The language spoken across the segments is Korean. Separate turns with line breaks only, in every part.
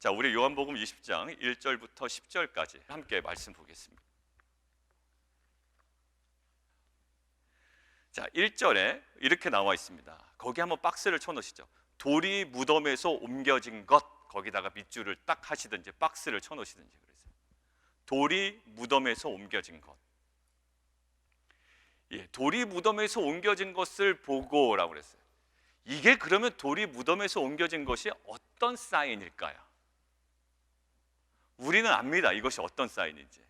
자, 우리 요한복음 20장 1절부터 10절까지 함께 말씀 보겠습니다. 자, 1절에 이렇게 나와 있습니다. 거기 한번 박스를 쳐놓으시죠. 돌이 무덤에서 옮겨진 것, 거기다가 밑줄을 딱 하시든지 박스를 쳐놓으시든지 그러세요. 돌이 무덤에서 옮겨진 것. 예, 돌이 무덤에서 옮겨진 것을 보고라고 그랬어요. 이게 그러면 돌이 무덤에서 옮겨진 것이 어떤 사인일까요? 우리는 압니다. 이것이 어떤 사인인지.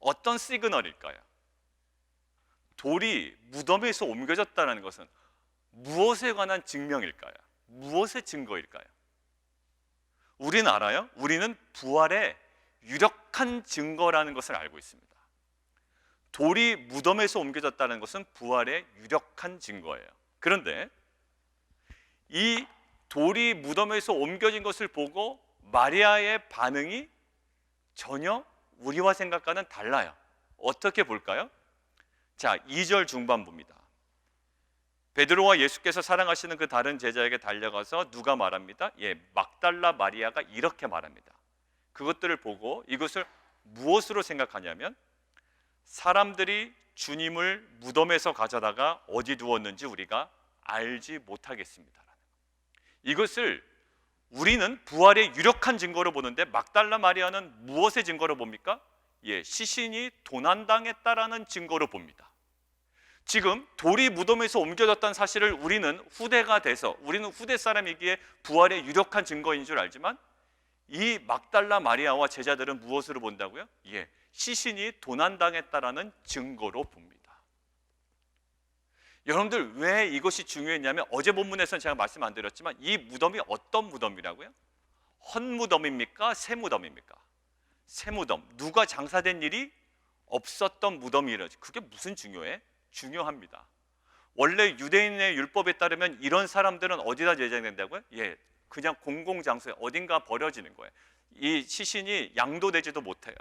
어떤 시그널일까요? 돌이 무덤에서 옮겨졌다는 것은 무엇에 관한 증명일까요? 무엇의 증거일까요? 우리는 알아요? 우리는 부활의 유력한 증거라는 것을 알고 있습니다. 돌이 무덤에서 옮겨졌다는 것은 부활의 유력한 증거예요. 그런데 이 돌이 무덤에서 옮겨진 것을 보고 마리아의 반응이 전혀 우리와 생각과는 달라요. 어떻게 볼까요? 자, 2절 중반부입니다. 베드로와 예수께서 사랑하시는 그 다른 제자에게 달려가서 누가 말합니다? 예, 막달라 마리아가 이렇게 말합니다. 그것들을 보고 이것을 무엇으로 생각하냐면 사람들이 주님을 무덤에서 가져다가 어디 두었는지 우리가 알지 못하겠습니다. 이것을 우리는 부활의 유력한 증거로 보는데 막달라 마리아는 무엇의 증거로 봅니까? 예, 시신이 도난당했다라는 증거로 봅니다. 지금 돌이 무덤에서 옮겨졌다는 사실을 우리는 후대가 돼서 우리는 후대 사람이기에 부활의 유력한 증거인 줄 알지만 이 막달라 마리아와 제자들은 무엇으로 본다고요? 예, 시신이 도난당했다라는 증거로 봅니다. 여러분들 왜 이것이 중요했냐면 어제 본문에서는 제가 말씀 안 드렸지만 이 무덤이 어떤 무덤이라고요? 헛무덤입니까? 새무덤입니까? 새무덤. 누가 장사된 일이 없었던 무덤이라지. 그게 무슨 중요해? 중요합니다. 원래 유대인의 율법에 따르면 이런 사람들은 어디다 제장된다고요? 예, 그냥 공공장소에 어딘가 버려지는 거예요. 이 시신이 양도되지도 못해요.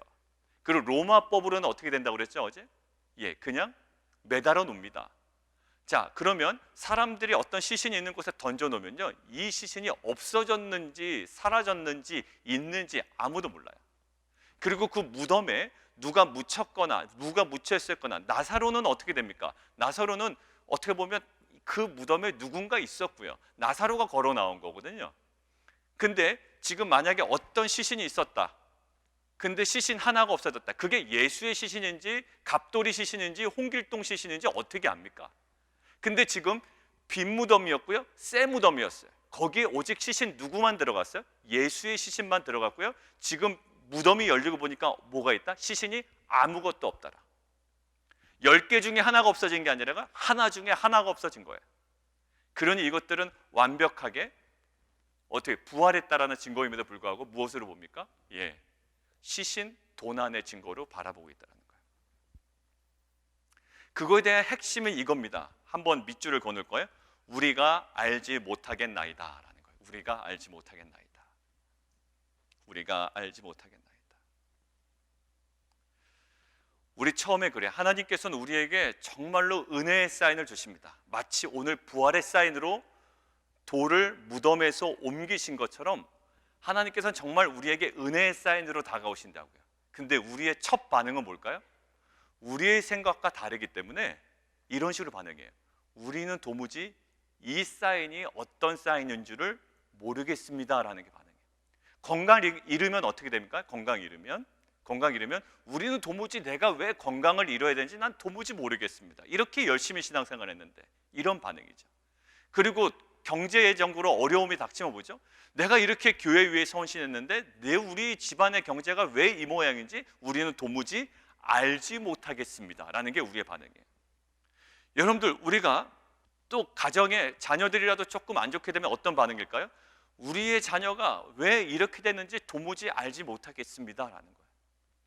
그리고 로마법으로는 어떻게 된다고 그랬죠 어제? 예, 그냥 매달아 놓습니다. 자, 그러면 사람들이 어떤 시신이 있는 곳에 던져놓으면요, 이 시신이 없어졌는지 사라졌는지 있는지 아무도 몰라요. 그리고 그 무덤에 누가 묻혔거나 누가 묻혀있었거나 나사로는 어떻게 됩니까? 나사로는 어떻게 보면 그 무덤에 누군가 있었고요, 나사로가 걸어 나온 거거든요. 근데 지금 만약에 어떤 시신이 있었다, 근데 시신 하나가 없어졌다. 그게 예수의 시신인지 갑돌이 시신인지 홍길동 시신인지 어떻게 압니까? 근데 지금 빈 무덤이었고요, 새 무덤이었어요. 거기에 오직 시신 누구만 들어갔어요? 예수의 시신만 들어갔고요. 지금 무덤이 열리고 보니까 뭐가 있다? 시신이 아무것도 없더라. 10개 중에 하나가 없어진 게 아니라 하나 중에 하나가 없어진 거예요. 그러니 이것들은 완벽하게 어떻게 부활했다라는 증거임에도 불구하고 무엇으로 봅니까? 예, 시신 도난의 증거로 바라보고 있다는 거예요. 그거에 대한 핵심은 이겁니다. 한번 밑줄을 거놓을 거예요. 우리가 알지 못하겠나이다 라는 거예요. 우리가 알지 못하겠나이다. 우리가 알지 못하겠나이다. 우리 처음에 그래, 하나님께서는 우리에게 정말로 은혜의 사인을 주십니다. 마치 오늘 부활의 사인으로 돌을 무덤에서 옮기신 것처럼 하나님께서는 정말 우리에게 은혜의 사인으로 다가오신다고요. 근데 우리의 첫 반응은 뭘까요? 우리의 생각과 다르기 때문에 이런 식으로 반응해요. 우리는 도무지 이 사인이 어떤 사인인 줄을 모르겠습니다 라는 게 반응이에요. 건강을 잃으면 어떻게 됩니까? 건강 잃으면 우리는 도무지 내가 왜 건강을 잃어야 되는지 난 도무지 모르겠습니다. 이렇게 열심히 신앙생활을 했는데 이런 반응이죠. 그리고 경제적으로 어려움이 닥치면 뭐죠? 내가 이렇게 교회 위에 헌신했는데 우리 집안의 경제가 왜 이 모양인지 우리는 도무지 알지 못하겠습니다 라는 게 우리의 반응이에요. 여러분들, 우리가 또 가정에 자녀들이라도 조금 안 좋게 되면 어떤 반응일까요? 우리의 자녀가 왜 이렇게 됐는지 도무지 알지 못하겠습니다 라는 거예요.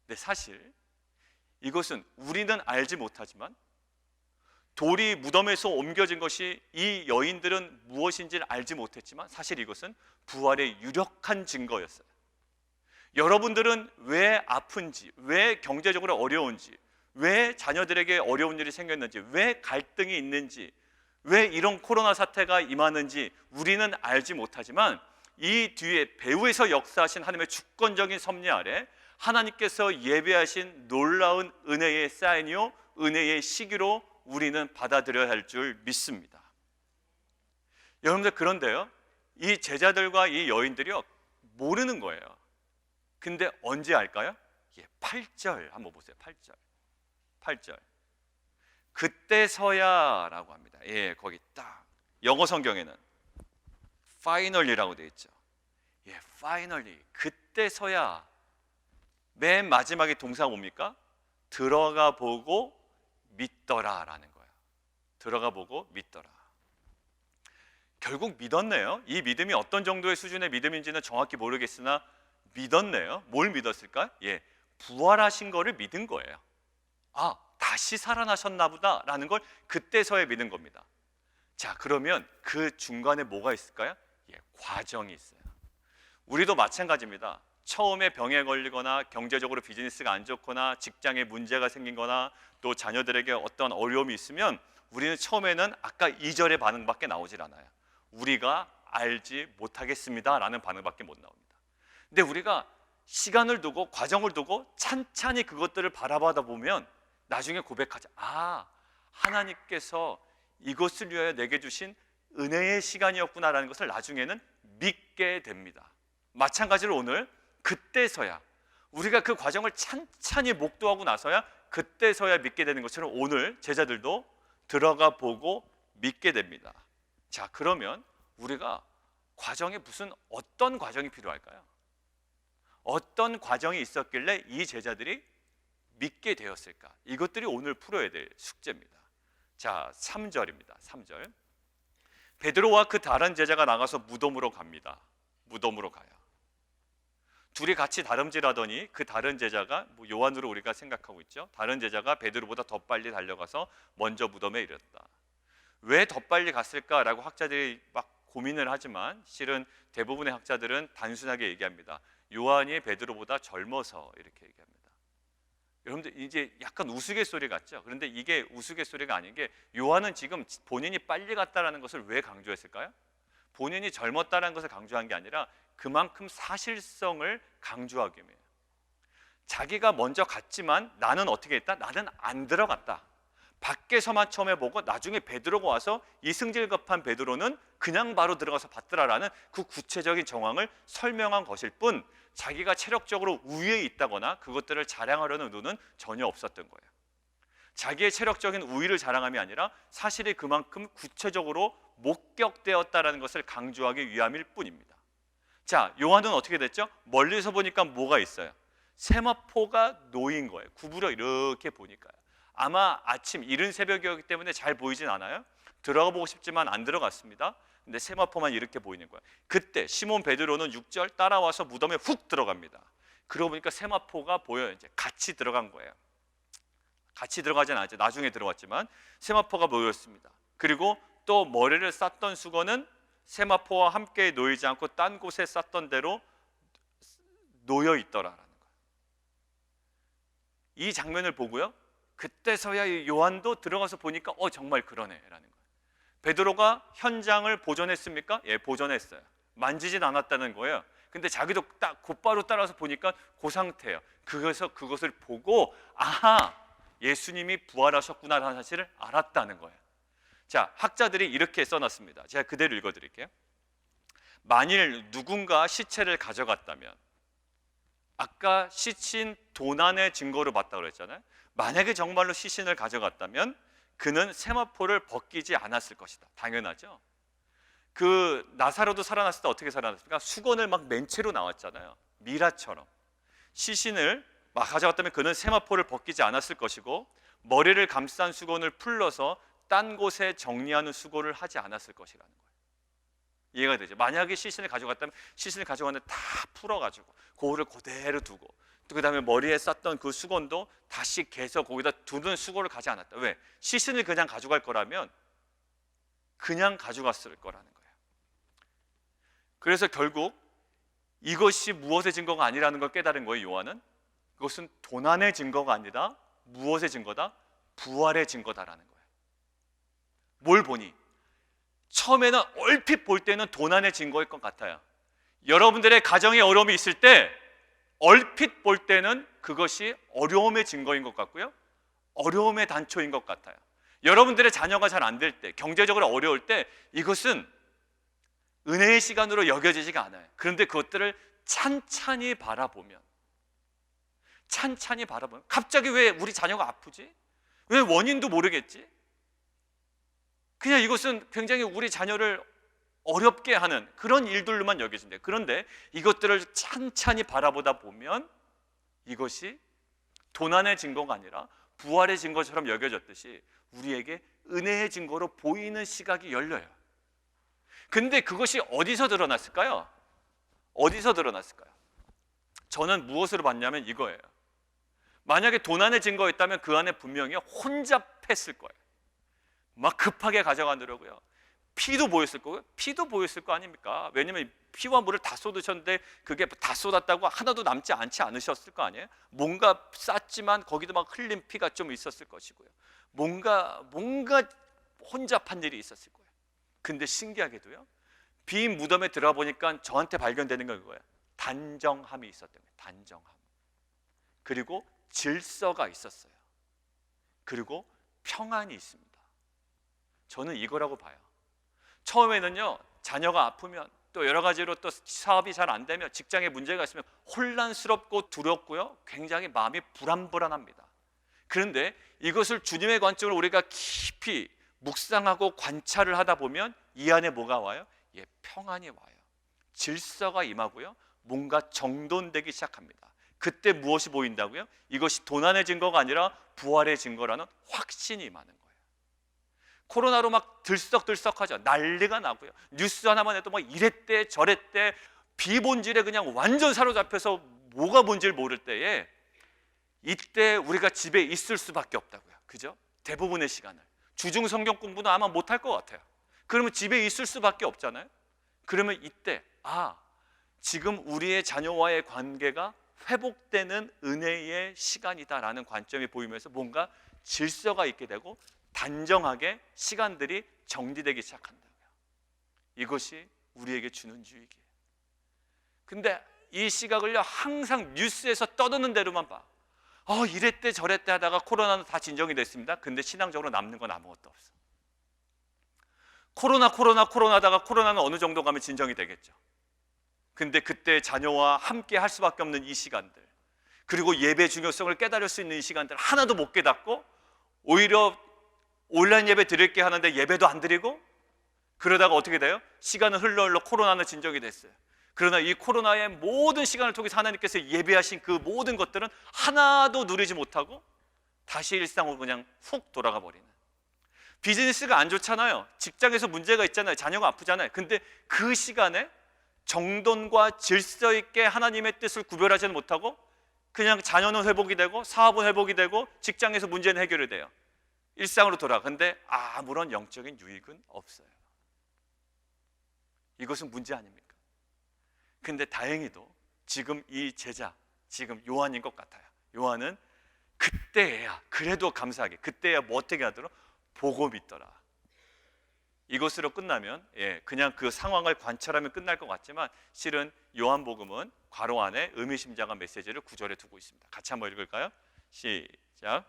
근데 사실 이것은 우리는 알지 못하지만 돌이 무덤에서 옮겨진 것이 이 여인들은 무엇인지를 알지 못했지만 사실 이것은 부활의 유력한 증거였어요. 여러분들은 왜 아픈지, 왜 경제적으로 어려운지, 왜 자녀들에게 어려운 일이 생겼는지, 왜 갈등이 있는지, 왜 이런 코로나 사태가 임하는지 우리는 알지 못하지만 이 뒤에 배후에서 역사하신 하나님의 주권적인 섭리 아래 하나님께서 예배하신 놀라운 은혜의 사인이요 은혜의 시기로 우리는 받아들여야 할 줄 믿습니다. 여러분들, 그런데요, 이 제자들과 이 여인들이요 모르는 거예요. 근데 언제 알까요? 8절 한번 보세요. 8절 그때서야 라고 합니다. 거기 딱 영어 성경에는 finally라고 되어 있죠. finally, 그때서야. 맨 마지막에 동사가 뭡니까? 들어가 보고 믿더라 라는 거예요. 들어가 보고 믿더라. 결국 믿었네요. 이 믿음이 어떤 정도의 수준의 믿음인지는 정확히 모르겠으나 믿었네요. 뭘 믿었을까? 부활하신 거를 믿은 거예요. 아, 다시 살아나셨나 보다 라는 걸 그때서야 믿은 겁니다. 자, 그러면 그 중간에 뭐가 있을까요? 과정이 있어요. 우리도 마찬가지입니다. 처음에 병에 걸리거나 경제적으로 비즈니스가 안 좋거나 직장에 문제가 생긴 거나 또 자녀들에게 어떤 어려움이 있으면 우리는 처음에는 아까 2절의 반응밖에 나오질 않아요. 우리가 알지 못하겠습니다 라는 반응밖에 못 나옵니다. 근데 우리가 시간을 두고 과정을 두고 찬찬히 그것들을 바라보다 보면 나중에 고백하자. 아, 하나님께서 이것을 위하여 내게 주신 은혜의 시간이었구나라는 것을 나중에는 믿게 됩니다. 마찬가지로 오늘 그때서야, 우리가 그 과정을 찬찬히 목도하고 나서야 그때서야 믿게 되는 것처럼 오늘 제자들도 들어가 보고 믿게 됩니다. 자, 그러면 우리가 과정에 어떤 과정이 필요할까요? 어떤 과정이 있었길래 이 제자들이 믿게 되었을까? 이것들이 오늘 풀어야 될 숙제입니다. 자, 3절입니다. 3절. 베드로와 그 다른 제자가 나가서 무덤으로 갑니다. 무덤으로 가요. 둘이 같이 다름질하더니 그 다른 제자가, 요한으로 우리가 생각하고 있죠. 다른 제자가 베드로보다 더 빨리 달려가서 먼저 무덤에 이르렀다. 왜 더 빨리 갔을까라고 학자들이 막 고민을 하지만 실은 대부분의 학자들은 단순하게 얘기합니다. 요한이 베드로보다 젊어서 이렇게 얘기합니다. 여러분들, 이제 약간 우스갯소리 같죠? 그런데 이게 우스갯소리가 아닌 게, 요한은 지금 본인이 빨리 갔다라는 것을 왜 강조했을까요? 본인이 젊었다라는 것을 강조한 게 아니라 그만큼 사실성을 강조하기 위해요. 자기가 먼저 갔지만 나는 어떻게 했다? 나는 안 들어갔다. 밖에서만 처음에 보고 나중에 베드로가 와서 이 승질급한 베드로는 그냥 바로 들어가서 받더라라는 그 구체적인 정황을 설명한 것일 뿐, 자기가 체력적으로 우위에 있다거나 그것들을 자랑하려는 의도는 전혀 없었던 거예요. 자기의 체력적인 우위를 자랑함이 아니라 사실이 그만큼 구체적으로 목격되었다는 것을 강조하기 위함일 뿐입니다. 자, 요한은 어떻게 됐죠? 멀리서 보니까 뭐가 있어요? 세마포가 놓인 거예요. 구부려 이렇게 보니까요. 아마 아침 이른 새벽이었기 때문에 잘 보이진 않아요. 들어가 보고 싶지만 안 들어갔습니다. 근데 세마포만 이렇게 보이는 거예요. 그때 시몬 베드로는 6절 따라와서 무덤에 훅 들어갑니다. 그러고 보니까 세마포가 보여요. 이제 같이 들어간 거예요. 같이 들어가진 않았죠. 나중에 들어왔지만 세마포가 보였습니다. 그리고 또 머리를 쌌던 수건은 세마포와 함께 놓이지 않고 딴 곳에 쌌던 대로 놓여 있더라라는 거예요. 이 장면을 보고요, 그때서야 요한도 들어가서 보니까 정말 그러네라는 거예요. 베드로가 현장을 보존했습니까? 예, 보존했어요. 만지진 않았다는 거예요. 근데 자기도 딱 곧바로 따라서 보니까 그 상태예요. 그래서 그것을 보고 아하, 예수님이 부활하셨구나라는 사실을 알았다는 거예요. 자, 학자들이 이렇게 써놨습니다. 제가 그대로 읽어드릴게요. 만일 누군가 시체를 가져갔다면, 아까 시신 도난의 증거로 봤다고 그랬잖아요. 만약에 정말로 시신을 가져갔다면 그는 세마포를 벗기지 않았을 것이다. 당연하죠. 그 나사로도 살아났을 때 어떻게 살아났습니까? 수건을 막 맨 채로 나왔잖아요. 미라처럼. 시신을 막 가져갔다면 그는 세마포를 벗기지 않았을 것이고, 머리를 감싼 수건을 풀러서 딴 곳에 정리하는 수고를 하지 않았을 것이라는 거예요. 이해가 되죠? 만약에 시신을 가져갔다면 시신을 가져갔는데 다 풀어가지고 그거를 그대로 두고, 또 그 다음에 머리에 쌌던 그 수건도 다시 개서 거기다 두는 수고를 가지 않았다. 왜? 시신을 그냥 가져갈 거라면 그냥 가져갔을 거라는 거예요. 그래서 결국 이것이 무엇의 증거가 아니라는 걸 깨달은 거예요, 요한은. 그것은 도난의 증거가 아니라 무엇의 증거다? 부활의 증거다라는 거예요. 뭘 보니? 처음에는 얼핏 볼 때는 도난의 증거일 것 같아요. 여러분들의 가정에 어려움이 있을 때 얼핏 볼 때는 그것이 어려움의 증거인 것 같고요, 어려움의 단초인 것 같아요. 여러분들의 자녀가 잘 안 될 때, 경제적으로 어려울 때 이것은 은혜의 시간으로 여겨지지가 않아요. 그런데 그것들을 찬찬히 바라보면 갑자기 왜 우리 자녀가 아프지? 왜 원인도 모르겠지? 그냥 이것은 굉장히 우리 자녀를 어렵게 하는 그런 일들로만 여겨진대요. 그런데 이것들을 찬찬히 바라보다 보면 이것이 도난의 증거가 아니라 부활의 증거처럼 여겨졌듯이 우리에게 은혜의 증거로 보이는 시각이 열려요. 근데 그것이 어디서 드러났을까요? 어디서 드러났을까요? 저는 무엇으로 봤냐면 이거예요. 만약에 도난의 증거였다면 그 안에 분명히 혼잡했을 거예요. 막 급하게 가져가더라고요. 피도 보였을 거고요. 피도 보였을 거 아닙니까? 왜냐면 피와 물을 다 쏟으셨는데 그게 다 쏟았다고 하나도 남지 않으셨을 거 아니에요? 뭔가 쌌지만 거기도 막 흘린 피가 좀 있었을 것이고요. 뭔가 혼잡한 일이 있었을 거예요. 근데 신기하게도요, 빈 무덤에 들어가 보니까 저한테 발견되는 건 그거예요. 단정함이 있었던 거예요. 단정함. 그리고 질서가 있었어요. 그리고 평안이 있습니다. 저는 이거라고 봐요. 처음에는요, 자녀가 아프면 또 여러 가지로 또 사업이 잘 안 되면 직장에 문제가 있으면 혼란스럽고 두렵고요, 굉장히 마음이 불안합니다. 그런데 이것을 주님의 관점으로 우리가 깊이 묵상하고 관찰을 하다 보면 이 안에 뭐가 와요? 예, 평안이 와요. 질서가 임하고요, 뭔가 정돈되기 시작합니다. 그때 무엇이 보인다고요? 이것이 도난의 증거가 아니라 부활의 증거라는 확신이 임하는 거예요. 코로나로 막 들썩들썩하죠. 난리가 나고요. 뉴스 하나만 해도 막 이랬대 저랬대, 비본질에 그냥 완전 사로잡혀서 뭐가 뭔지를 모를 때에 이때 우리가 집에 있을 수밖에 없다고요. 그죠? 대부분의 시간을. 주중 성경 공부는 아마 못할 것 같아요. 그러면 집에 있을 수밖에 없잖아요. 그러면 이때 지금 우리의 자녀와의 관계가 회복되는 은혜의 시간이다라는 관점이 보이면서 뭔가 질서가 있게 되고 단정하게 시간들이 정리되기 시작한다고요. 이것이 우리에게 주는 유익이에요. 근데 이 시각을요, 항상 뉴스에서 떠드는 대로만 봐. 이랬대 저랬대 하다가 코로나는 다 진정이 됐습니다. 근데 신앙적으로 남는 건 아무것도 없어. 코로나다가 코로나는 어느 정도 가면 진정이 되겠죠. 근데 그때 자녀와 함께 할 수밖에 없는 이 시간들, 그리고 예배 중요성을 깨달을 수 있는 이 시간들 하나도 못 깨닫고 오히려 온라인 예배 드릴게 하는데 예배도 안 드리고, 그러다가 어떻게 돼요? 시간은 흘러 코로나는 진정이 됐어요. 그러나 이 코로나의 모든 시간을 통해서 하나님께서 예배하신 그 모든 것들은 하나도 누리지 못하고 다시 일상으로 그냥 훅 돌아가 버리는. 비즈니스가 안 좋잖아요. 직장에서 문제가 있잖아요. 자녀가 아프잖아요. 근데 그 시간에 정돈과 질서 있게 하나님의 뜻을 구별하지는 못하고 그냥 자녀는 회복이 되고 사업은 회복이 되고 직장에서 문제는 해결이 돼요. 일상으로 돌아가. 근데 아무런 영적인 유익은 없어요. 이것은 문제 아닙니까? 근데 다행히도 지금 이 제자, 지금 요한인 것 같아요. 요한은 그때야, 그래도 감사하게, 그때야 뭐 어떻게 하더라? 보고 믿더라. 이것으로 끝나면 그냥 그 상황을 관찰하면 끝날 것 같지만 실은 요한복음은 괄호 안에 의미심장한 메시지를 구절에 두고 있습니다. 같이 한번 읽을까요? 시작.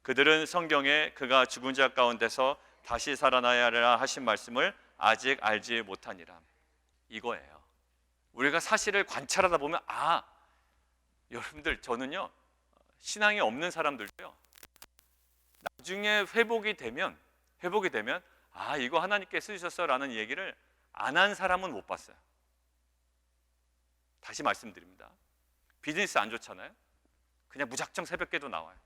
그들은 성경에 그가 죽은 자 가운데서 다시 살아나야 하리라 하신 말씀을 아직 알지 못하니라. 이거예요. 우리가 사실을 관찰하다 보면 여러분들, 저는요, 신앙이 없는 사람들도요, 나중에 회복이 되면 이거 하나님께 쓰셨어라는 얘기를 안 한 사람은 못 봤어요. 다시 말씀드립니다. 비즈니스 안 좋잖아요. 그냥 무작정 새벽기도 나와요.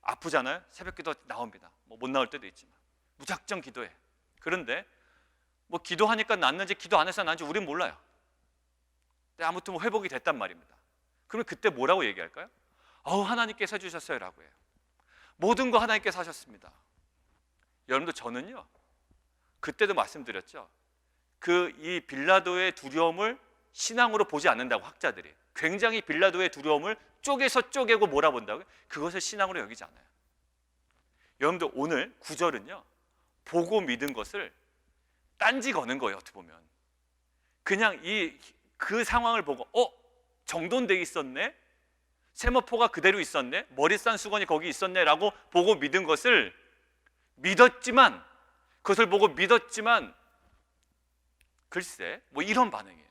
아프잖아요. 새벽기도 나옵니다. 못 나올 때도 있지만 무작정 기도해. 그런데 기도하니까 낫는지 기도 안 해서 낫는지 우린 몰라요. 근데 아무튼 회복이 됐단 말입니다. 그러면 그때 뭐라고 얘기할까요? 하나님께서 해주셨어요 라고 해요. 모든 거 하나님께서 하셨습니다. 여러분들, 저는요, 그때도 말씀드렸죠. 이 빌라도의 두려움을 신앙으로 보지 않는다고, 학자들이 굉장히 빌라도의 두려움을 쪼개고 몰아본다고요. 그것을 신앙으로 여기지 않아요. 여러분들, 오늘 구절은요, 보고 믿은 것을 딴지 거는 거예요. 어떻게 보면 그냥 그 상황을 보고 정돈돼 있었네, 세마포가 그대로 있었네, 머리 싼 수건이 거기 있었네 라고 보고 믿은 것을 믿었지만, 그것을 보고 믿었지만 글쎄 뭐 이런 반응이에요.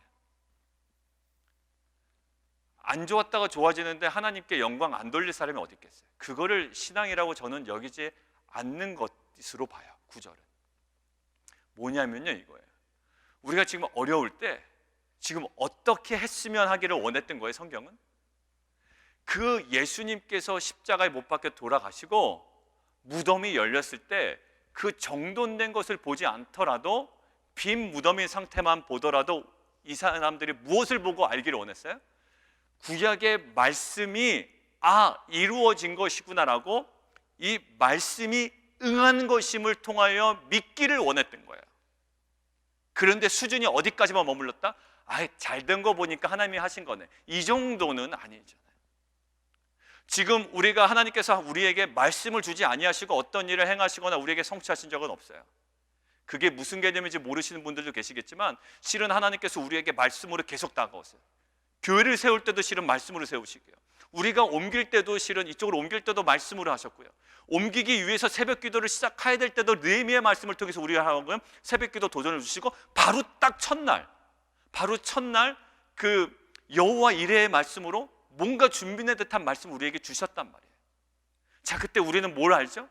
안 좋았다가 좋아지는데 하나님께 영광 안 돌릴 사람이 어디 있겠어요? 그거를 신앙이라고 저는 여기지 않는 것으로 봐요. 구절은 뭐냐면요, 이거예요. 우리가 지금 어려울 때 지금 어떻게 했으면 하기를 원했던 거예요. 성경은 그 예수님께서 십자가에 못 박혀 돌아가시고 무덤이 열렸을 때 그 정돈된 것을 보지 않더라도 빈 무덤인 상태만 보더라도 이 사람들이 무엇을 보고 알기를 원했어요? 구약의 말씀이 이루어진 것이구나라고, 이 말씀이 응한 것임을 통하여 믿기를 원했던 거예요. 그런데 수준이 어디까지만 머물렀다? 잘된 거 보니까 하나님이 하신 거네, 이 정도는 아니잖아요. 지금 우리가 하나님께서 우리에게 말씀을 주지 아니하시고 어떤 일을 행하시거나 우리에게 성취하신 적은 없어요. 그게 무슨 개념인지 모르시는 분들도 계시겠지만 실은 하나님께서 우리에게 말씀으로 계속 다가오세요. 교회를 세울 때도 실은 말씀으로 세우시고요, 우리가 옮길 때도 실은 이쪽으로 옮길 때도 말씀으로 하셨고요, 옮기기 위해서 새벽 기도를 시작해야 될 때도 느헤미야의 말씀을 통해서 우리가 하고 새벽 기도 도전을 주시고, 바로 첫날 그 여호와 이레의 말씀으로 뭔가 준비된 듯한 말씀을 우리에게 주셨단 말이에요. 자, 그때 우리는 뭘 알죠?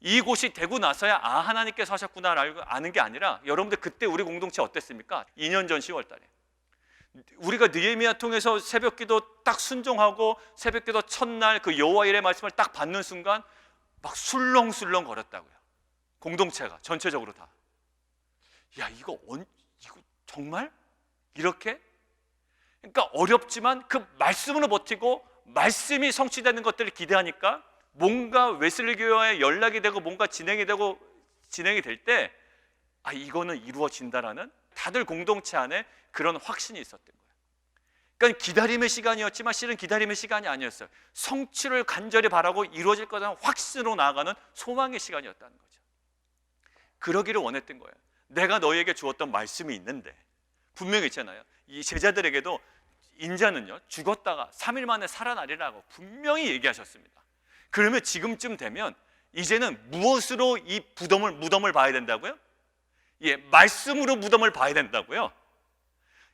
이곳이 되고 나서야 하나님께서 하셨구나 아는 게 아니라, 여러분들 그때 우리 공동체 어땠습니까? 2년 전 10월 달에 우리가 느헤미야 통해서 새벽기도 딱 순종하고 새벽기도 첫날 그 여호와 이레의 말씀을 딱 받는 순간 막 술렁술렁 거렸다고요. 공동체가 전체적으로 다. 이거 정말? 이렇게? 그러니까 어렵지만 그 말씀으로 버티고 말씀이 성취되는 것들을 기대하니까 뭔가 웨슬리 교회와의 연락이 되고 뭔가 진행이 될 때 이거는 이루어진다라는 다들 공동체 안에 그런 확신이 있었던 거예요. 그러니까 기다림의 시간이었지만 실은 기다림의 시간이 아니었어요. 성취를 간절히 바라고 이루어질 거라는 확신으로 나아가는 소망의 시간이었다는 거죠. 그러기를 원했던 거예요. 내가 너희에게 주었던 말씀이 있는데, 분명히 있잖아요. 이 제자들에게도 인자는요 죽었다가 3일 만에 살아나리라고 분명히 얘기하셨습니다. 그러면 지금쯤 되면 이제는 무엇으로 이 무덤을 봐야 된다고요? 말씀으로 무덤을 봐야 된다고요.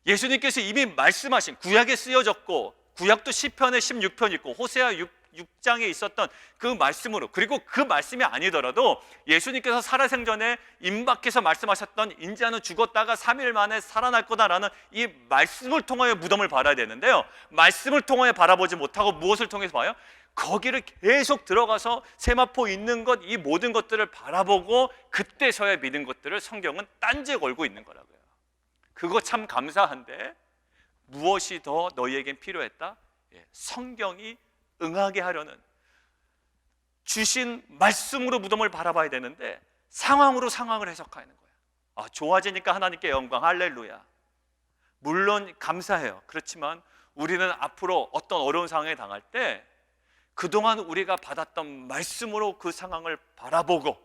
예수님께서 이미 말씀하신, 구약에 쓰여졌고 구약도 시편에 16편 있고 호세아 6장에 있었던 그 말씀으로, 그리고 그 말씀이 아니더라도 예수님께서 살아생전에 임박해서 말씀하셨던 인자는 죽었다가 3일 만에 살아날 거다라는 이 말씀을 통하여 무덤을 바라야 되는데요, 말씀을 통하여 바라보지 못하고 무엇을 통해서 봐요? 거기를 계속 들어가서 세마포 있는 것, 이 모든 것들을 바라보고 그때서야 믿은 것들을 성경은 딴지 걸고 있는 거라고요. 그거 참 감사한데 무엇이 더 너희에겐 필요했다? 성경이 응하게 하려는, 주신 말씀으로 무덤을 바라봐야 되는데 상황으로 상황을 해석하는 거예요. 좋아지니까 하나님께 영광, 할렐루야. 물론 감사해요. 그렇지만 우리는 앞으로 어떤 어려운 상황에 당할 때 그동안 우리가 받았던 말씀으로 그 상황을 바라보고,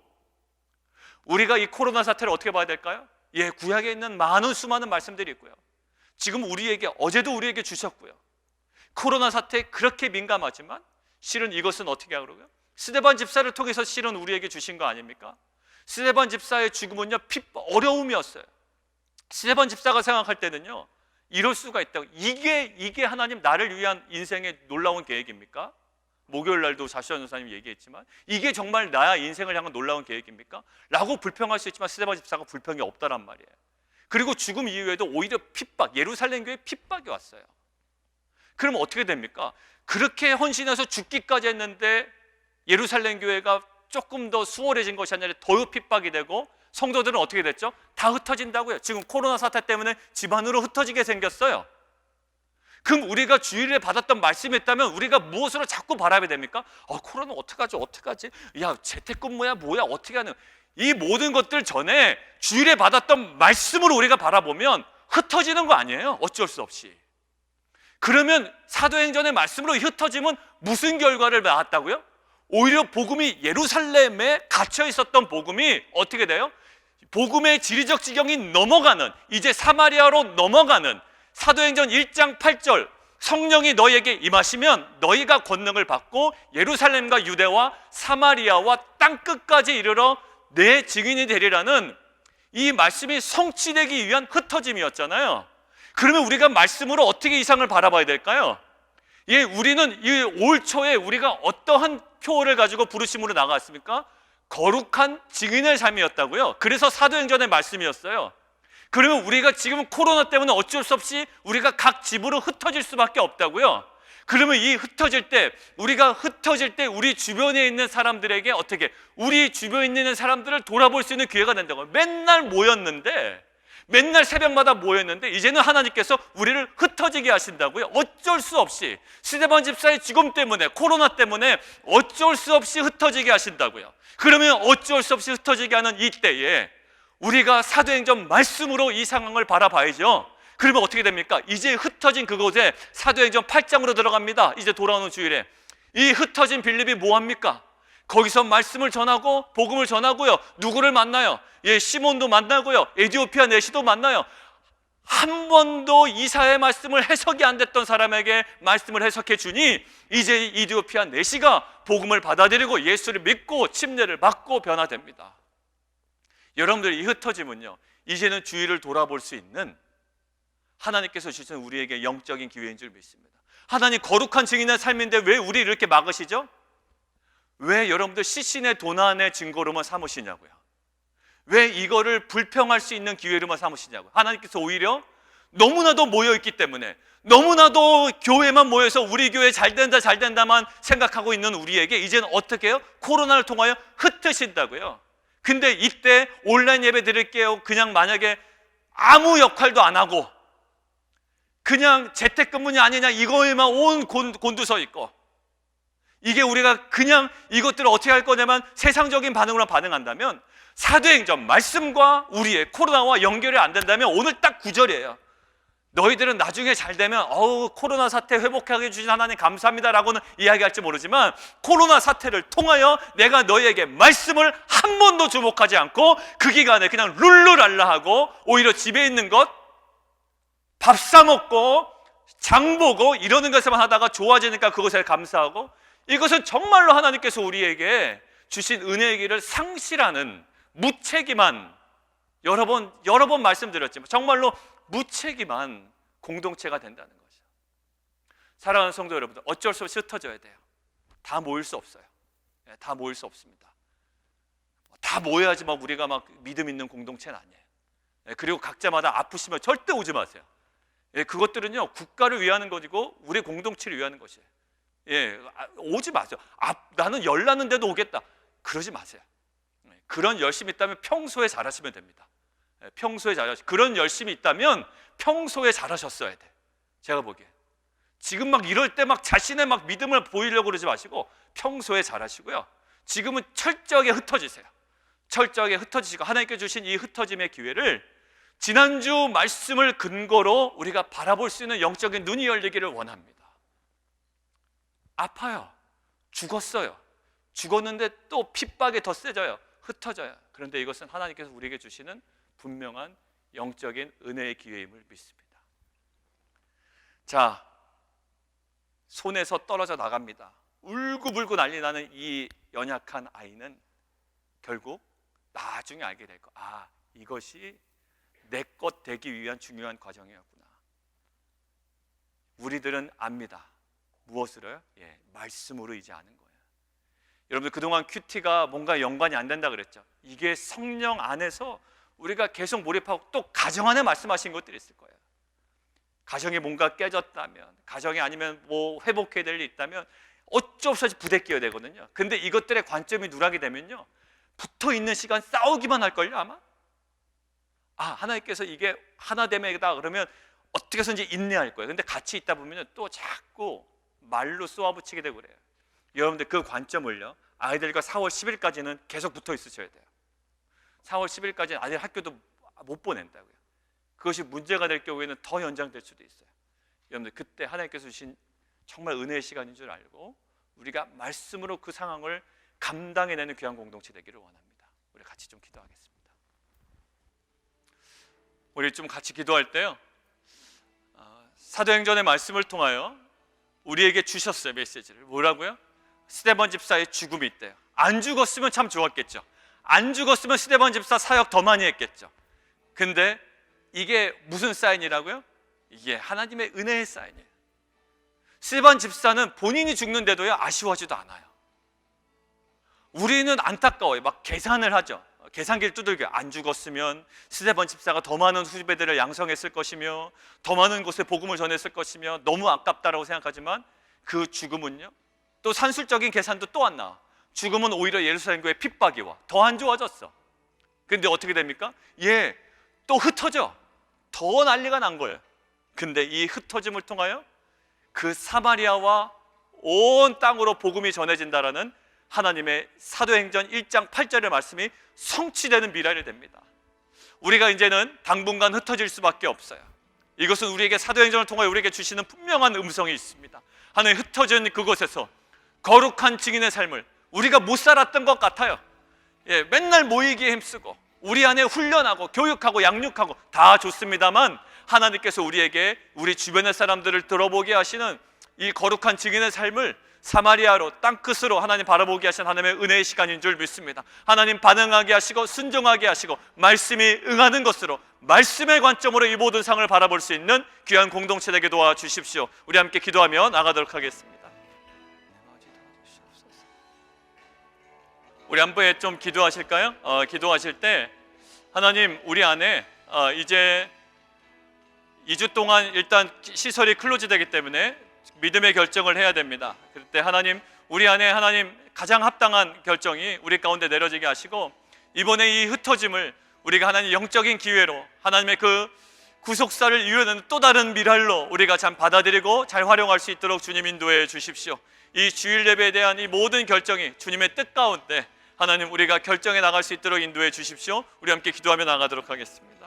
우리가 이 코로나 사태를 어떻게 봐야 될까요? 구약에 있는 수많은 말씀들이 있고요, 지금 어제도 우리에게 주셨고요, 코로나 사태에 그렇게 민감하지만 실은 이것은 어떻게 하고요? 스데반 집사를 통해서 실은 우리에게 주신 거 아닙니까? 스데반 집사의 죽음은요 어려움이었어요. 스데반 집사가 생각할 때는요 이럴 수가 있다고, 이게 하나님 나를 위한 인생의 놀라운 계획입니까? 목요일 날도 자시아 전사님이 얘기했지만 이게 정말 나의 인생을 향한 놀라운 계획입니까? 라고 불평할 수 있지만 스데반 집사가 불평이 없다란 말이에요. 그리고 죽음 이후에도 오히려 핍박, 예루살렘 교회에 핍박이 왔어요. 그럼 어떻게 됩니까? 그렇게 헌신해서 죽기까지 했는데 예루살렘 교회가 조금 더 수월해진 것이 아니라 더 핍박이 되고, 성도들은 어떻게 됐죠? 다 흩어진다고요. 지금 코로나 사태 때문에 집안으로 흩어지게 생겼어요. 그럼 우리가 주일에 받았던 말씀이 있다면 우리가 무엇으로 자꾸 바라봐야 됩니까? 코로나 어떡하지? 재택근무야 뭐야 어떻게 하는, 이 모든 것들 전에 주일에 받았던 말씀으로 우리가 바라보면 흩어지는 거 아니에요? 어쩔 수 없이. 그러면 사도행전의 말씀으로 흩어지면 무슨 결과를 낳았다고요? 오히려 복음이 예루살렘에 갇혀 있었던 복음이 어떻게 돼요? 복음의 지리적 지경이 넘어가는, 이제 사마리아로 넘어가는, 사도행전 1장 8절 성령이 너희에게 임하시면 너희가 권능을 받고 예루살렘과 유대와 사마리아와 땅끝까지 이르러 내 증인이 되리라는 이 말씀이 성취되기 위한 흩어짐이었잖아요. 그러면 우리가 말씀으로 어떻게 이 상을 바라봐야 될까요? 예, 우리는 이 올 초에 우리가 어떠한 표를 가지고 부르심으로 나갔습니까? 거룩한 증인의 삶이었다고요. 그래서 사도행전의 말씀이었어요. 그러면 우리가 지금 코로나 때문에 어쩔 수 없이 우리가 각 집으로 흩어질 수밖에 없다고요. 그러면 이 흩어질 때, 우리가 흩어질 때 우리 주변에 있는 사람들에게 어떻게, 우리 주변에 있는 사람들을 돌아볼 수 있는 기회가 된다고요. 맨날 모였는데, 맨날 새벽마다 모였는데 이제는 하나님께서 우리를 흩어지게 하신다고요. 어쩔 수 없이 스데반 집사의 죽음 때문에, 코로나 때문에 어쩔 수 없이 흩어지게 하신다고요. 그러면 어쩔 수 없이 흩어지게 하는 이때에 우리가 사도행전 말씀으로 이 상황을 바라봐야죠. 그러면 어떻게 됩니까? 이제 흩어진 그곳에 사도행전 8장으로 들어갑니다. 이제 돌아오는 주일에 이 흩어진 빌립이 뭐합니까? 거기서 말씀을 전하고 복음을 전하고요. 누구를 만나요? 예, 시몬도 만나고요. 에디오피아 내시도 만나요. 한 번도 이사야의 말씀을 해석이 안 됐던 사람에게 말씀을 해석해 주니 이제 에디오피아 내시가 복음을 받아들이고 예수를 믿고 침례를 받고 변화됩니다. 여러분들, 이 흩어짐은요, 이제는 주위를 돌아볼 수 있는 하나님께서 주신 우리에게 영적인 기회인 줄 믿습니다. 하나님 거룩한 증인의 삶인데 왜 우리를 이렇게 막으시죠? 왜 여러분들 시신의 도난의 증거로만 삼으시냐고요? 왜 이거를 불평할 수 있는 기회로만 삼으시냐고요? 하나님께서 오히려 너무나도 모여있기 때문에, 너무나도 교회만 모여서 우리 교회 잘 된다만 생각하고 있는 우리에게 이제는 어떻게 해요? 코로나를 통하여 흩으신다고요. 근데 이때 온라인 예배 드릴게요, 그냥 만약에 아무 역할도 안 하고 그냥 재택근무냐 아니냐 이거에만 온 곤두서 있고, 이게 우리가 그냥 이것들을 어떻게 할 거냐면 세상적인 반응으로 반응한다면, 사도행전 말씀과 우리의 코로나와 연결이 안 된다면 오늘 딱 9절이에요. 너희들은 나중에 잘 되면 코로나 사태 회복하게 해주신 하나님 감사합니다라고는 이야기할지 모르지만, 코로나 사태를 통하여 내가 너희에게 말씀을 한 번도 주목하지 않고 그 기간에 그냥 룰루랄라하고 오히려 집에 있는 것, 밥 사 먹고 장 보고 이러는 것에만 하다가 좋아지니까 그것에 감사하고, 이것은 정말로 하나님께서 우리에게 주신 은혜의 길을 상실하는 무책임한, 여러 번 말씀드렸지만 정말로 무책임한 공동체가 된다는 거죠. 사랑하는 성도 여러분들, 어쩔 수 없이 흩어져야 돼요. 다 모일 수 없어요. 다 모일 수 없습니다. 다 모여야지만 우리가 막 믿음 있는 공동체는 아니에요. 그리고 각자마다 아프시면 절대 오지 마세요. 그것들은요, 국가를 위하는 것이고 우리 공동체를 위하는 것이에요. 오지 마세요. 나는 열났는데도 오겠다, 그러지 마세요. 그런 열심이 있다면 평소에 잘하시면 됩니다. 평소에 그런 열심이 있다면 평소에 잘하셨어야 돼. 제가 보기에 지금 막 이럴 때 막 자신의 막 믿음을 보이려고 그러지 마시고 평소에 잘하시고요. 지금은 철저하게 흩어지세요. 철저하게 흩어지시고 하나님께 주신 이 흩어짐의 기회를 지난주 말씀을 근거로 우리가 바라볼 수 있는 영적인 눈이 열리기를 원합니다. 아파요. 죽었어요. 죽었는데 또 핍박이 더 세져요. 흩어져요. 그런데 이것은 하나님께서 우리에게 주시는 분명한 영적인 은혜의 기회임을 믿습니다. 자, 손에서 떨어져 나갑니다. 울고불고 난리 나는 이 연약한 아이는 결국 나중에 알게 될 거. 이것이 내 것 되기 위한 중요한 과정이었구나. 우리들은 압니다. 무엇으로요? 말씀으로 이제 아는 거예요. 여러분들, 그동안 큐티가 뭔가 연관이 안 된다 그랬죠. 이게 성령 안에서 우리가 계속 몰입하고 또 가정 안에 말씀하신 것들이 있을 거예요. 가정이 뭔가 깨졌다면, 가정이 아니면 뭐 회복해야 될 일이 있다면 어쩔 수 없이 부대끼어야 되거든요. 근데 이것들의 관점이 누락이 되면요, 붙어있는 시간 싸우기만 할걸요 아마. 하나님께서 이게 하나됨이다 그러면 어떻게 해서든지 인내할 거예요. 근데 같이 있다 보면 또 자꾸 말로 쏘아붙이게 되고 그래요. 여러분들, 그 관점을요, 아이들과 4월 10일까지는 계속 붙어 있으셔야 돼요. 4월 10일까지는 아이들 학교도 못 보낸다고요. 그것이 문제가 될 경우에는 더 연장될 수도 있어요. 여러분들, 그때 하나님께서 주신 정말 은혜의 시간인 줄 알고 우리가 말씀으로 그 상황을 감당해내는 귀한 공동체 되기를 원합니다. 우리 같이 좀 기도하겠습니다. 우리 좀 같이 기도할 때요, 사도행전의 말씀을 통하여 우리에게 주셨어요. 메시지를. 뭐라고요? 스데반 집사의 죽음이 있대요. 안 죽었으면 참 좋았겠죠. 안 죽었으면 스데반 집사 사역 더 많이 했겠죠. 근데 이게 무슨 사인이라고요? 이게 하나님의 은혜의 사인이에요. 스데반 집사는 본인이 죽는데도요 아쉬워하지도 않아요. 우리는 안타까워요. 막 계산을 하죠. 계산기를 두들겨. 안 죽었으면 스데반 집사가 더 많은 후배들을 양성했을 것이며 더 많은 곳에 복음을 전했을 것이며 너무 아깝다라고 생각하지만 그 죽음은요, 또 산술적인 계산도 또 안 나와. 죽음은 오히려 예루살렘 교회 핍박이 와. 더 안 좋아졌어. 근데 어떻게 됩니까? 또 흩어져. 더 난리가 난 거예요. 근데 이 흩어짐을 통하여 그 사마리아와 온 땅으로 복음이 전해진다라는 하나님의 사도행전 1장 8절의 말씀이 성취되는 미래가 됩니다. 우리가 이제는 당분간 흩어질 수밖에 없어요. 이것은 우리에게 사도행전을 통하여 우리에게 주시는 분명한 음성이 있습니다. 하나님 흩어진 그곳에서 거룩한 증인의 삶을 우리가 못 살았던 것 같아요. 맨날 모이기에 힘쓰고 우리 안에 훈련하고 교육하고 양육하고 다 좋습니다만 하나님께서 우리에게 우리 주변의 사람들을 들어보게 하시는 이 거룩한 증인의 삶을 사마리아로 땅끝으로 하나님 바라보게 하신 하나님의 은혜의 시간인 줄 믿습니다. 하나님 반응하게 하시고 순종하게 하시고 말씀이 응하는 것으로 말씀의 관점으로 이 모든 상을 바라볼 수 있는 귀한 공동체 되게 도와주십시오. 우리 함께 기도하며 나가도록 하겠습니다. 우리 한 번에 좀 기도하실까요? 기도하실 때 하나님 우리 안에 이제 2주 동안 일단 시설이 클로즈 되기 때문에 믿음의 결정을 해야 됩니다. 그럴 때 하나님 우리 안에 하나님 가장 합당한 결정이 우리 가운데 내려지게 하시고 이번에 이 흩어짐을 우리가 하나님 영적인 기회로 하나님의 그 구속사를 이루는 또 다른 미랄로 우리가 참 받아들이고 잘 활용할 수 있도록 주님 인도해 주십시오. 이 주일 예배에 대한 이 모든 결정이 주님의 뜻 가운데 하나님 우리가 결정해 나갈 수 있도록 인도해 주십시오. 우리 함께 기도하며 나가도록 하겠습니다.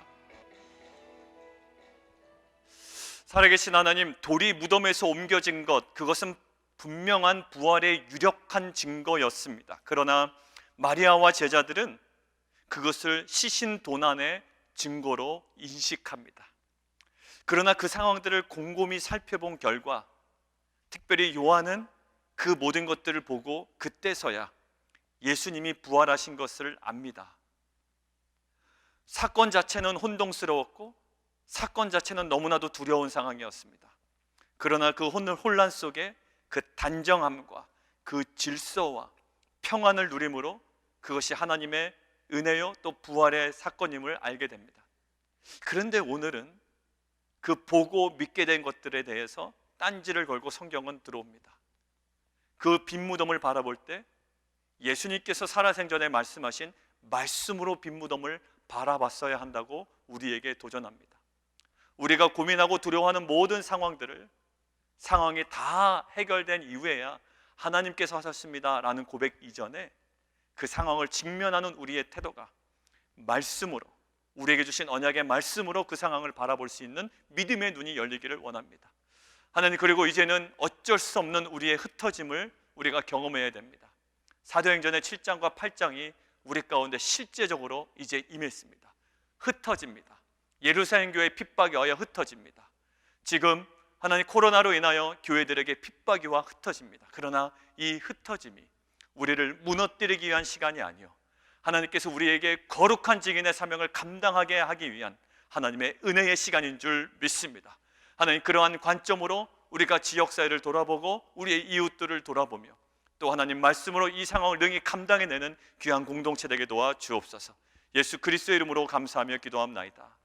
살아계신 하나님, 돌이 무덤에서 옮겨진 것, 그것은 분명한 부활의 유력한 증거였습니다. 그러나 마리아와 제자들은 그것을 시신도난의 증거로 인식합니다. 그러나 그 상황들을 곰곰이 살펴본 결과 특별히 요한은 그 모든 것들을 보고 그때서야 예수님이 부활하신 것을 압니다. 사건 자체는 혼동스러웠고 사건 자체는 너무나도 두려운 상황이었습니다. 그러나 그 혼란 속에 그 단정함과 그 질서와 평안을 누림으로 그것이 하나님의 은혜요 또 부활의 사건임을 알게 됩니다. 그런데 오늘은 그 보고 믿게 된 것들에 대해서 딴지를 걸고 성경은 들어옵니다. 그 빈 무덤을 바라볼 때 예수님께서 살아생전에 말씀하신 말씀으로 빈 무덤을 바라봤어야 한다고 우리에게 도전합니다. 우리가 고민하고 두려워하는 모든 상황이 다 해결된 이후에야 하나님께서 하셨습니다 라는 고백 이전에 그 상황을 직면하는 우리의 태도가 말씀으로, 우리에게 주신 언약의 말씀으로 그 상황을 바라볼 수 있는 믿음의 눈이 열리기를 원합니다. 하나님, 그리고 이제는 어쩔 수 없는 우리의 흩어짐을 우리가 경험해야 됩니다. 사도행전의 7장과 8장이 우리 가운데 실제적으로 이제 임했습니다. 흩어집니다. 예루살렘 교회 핍박에 의하여 흩어집니다. 지금 하나님 코로나로 인하여 교회들에게 핍박이 와 흩어집니다. 그러나 이 흩어짐이 우리를 무너뜨리기 위한 시간이 아니요, 하나님께서 우리에게 거룩한 증인의 사명을 감당하게 하기 위한 하나님의 은혜의 시간인 줄 믿습니다. 하나님, 그러한 관점으로 우리가 지역사회를 돌아보고 우리의 이웃들을 돌아보며 또 하나님 말씀으로 이 상황을 능히 감당해내는 귀한 공동체 되게 도와 주옵소서. 예수 그리스도의 이름으로 감사하며 기도합나이다.